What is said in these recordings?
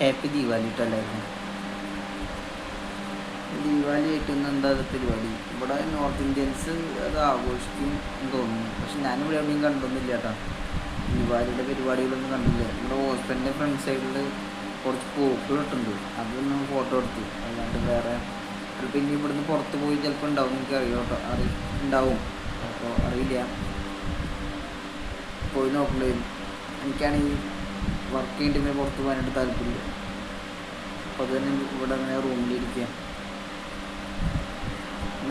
Happy Deepavali ഇട്ടല്ലായിരുന്നു. Deepavali ആയിട്ട് എന്താ പരിപാടി? ഇവിടെ നോർത്ത് ഇന്ത്യൻസ് അത് ആഘോഷിക്കും എന്ന് തോന്നുന്നു. പക്ഷെ ഞാനിവിടെ എവിടെയും കണ്ടൊന്നുമില്ല കേട്ടോ. ദീപാവലിയുടെ പരിപാടികളൊന്നും കണ്ടില്ല. നമ്മുടെ ഹോസ്പിറ്റലിൻ്റെ ഫ്രണ്ട് സൈഡിൽ കുറച്ച് പൂക്കളിട്ടുണ്ട്, അതൊന്നും ഫോട്ടോ എടുത്തു. അല്ലാണ്ട് വേറെ ചിലപ്പോൾ ഇനി ഇവിടുന്ന് പുറത്ത് പോയി ചിലപ്പോൾ ഉണ്ടാവും, എനിക്ക് അറിയാം കേട്ടോ. ഉണ്ടാവും, അപ്പോൾ അറിയില്ല, പോയി നോക്കേണ്ടി വരും. എനിക്കാണെങ്കിൽ വർക്ക് ചെയ്തിട്ട് പുറത്ത് പോകാനായിട്ട് താല്പര്യമില്ല. അപ്പോൾ അത് തന്നെ ഇവിടെ അങ്ങനെ റൂമിലിരിക്കുക.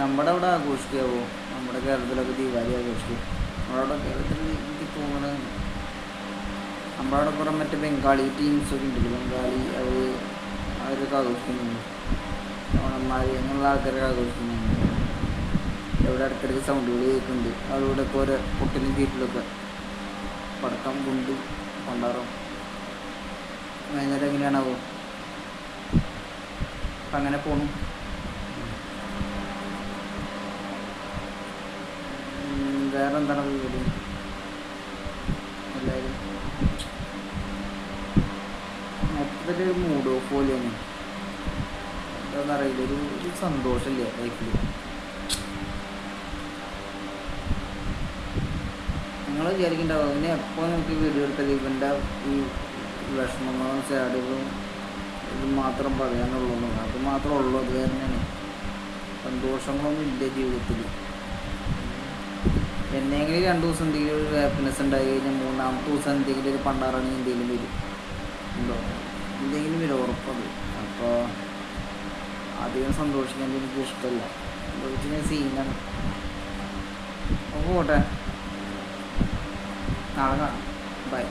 നമ്മുടെ അവിടെ ആഘോഷിക്കാവോ? നമ്മുടെ കേരളത്തിലൊക്കെ ദീപാവലി ആഘോഷിക്കും. നമ്മുടെ അവിടെ കേരളത്തിൽ എനിക്ക് തോന്നുന്നത് നമ്മുടെ അവിടെ കുറേ മറ്റേ ബംഗാളി ടീംസൊക്കെ ഉണ്ടല്ലോ, ബംഗാളി അവരൊക്കെ ആഘോഷിക്കുന്നുണ്ട്. ഓണന്മാർ അങ്ങനെയുള്ള ആൾക്കാരൊക്കെ ആഘോഷിക്കുന്നുണ്ട്. ഇവിടെ ഇടയ്ക്കിടയ്ക്ക് സൗണ്ടുകൾ കേൾക്കുന്നുണ്ട്. അവരോടൊക്കെ ഓരോ പൊട്ടിലും ചീറ്റിലൊക്കെ പടക്കം കൊണ്ട് കൊണ്ടാറും. വൈകുന്നേരം എങ്ങനെയാണാവോ? അപ്പം അങ്ങനെ പോണു. വേറെ എന്താണ് പരിപാടി? എല്ലാവരും മൊത്തത്തിൽ മൂഡ് ഓഫ് പോലെയാണ്. എന്താണെന്ന് അറിയില്ല, ഒരു സന്തോഷമില്ല ലൈഫിൽ. നിങ്ങൾ വിചാരിക്കുന്നുണ്ടാവും പിന്നെ എപ്പോൾ നമുക്ക് വീഡിയോ എടുത്താൽ ഇവൻ്റെ ഈ വിഷമങ്ങളും സാഡുകളും ഇത് മാത്രം പറയാനുള്ളൂ. അത് മാത്രമേ ഉള്ളൂ. അത് തന്നെയാണ്, സന്തോഷങ്ങളൊന്നും ഇല്ല ജീവിതത്തിൽ. എന്നെങ്കിലും 2 ദിവസം എന്തെങ്കിലും ഒരു ഹാപ്പിനെസ് ഉണ്ടായി കഴിഞ്ഞാൽ 3-ാമത്തെ ദിവസം എന്തെങ്കിലും ഒരു പണ്ടാറണി എന്തെങ്കിലും വരും, ഉണ്ടോ? എന്തെങ്കിലും വരും, ഉറപ്പുണ്ട്. അപ്പോൾ അധികം സന്തോഷിക്കാൻ എനിക്ക് ഇഷ്ടമല്ല. സന്തോഷിക്കുന്ന സീനാണ്. അപ്പോൾ പോട്ടെ, നാളെ കാണാം. ബൈ.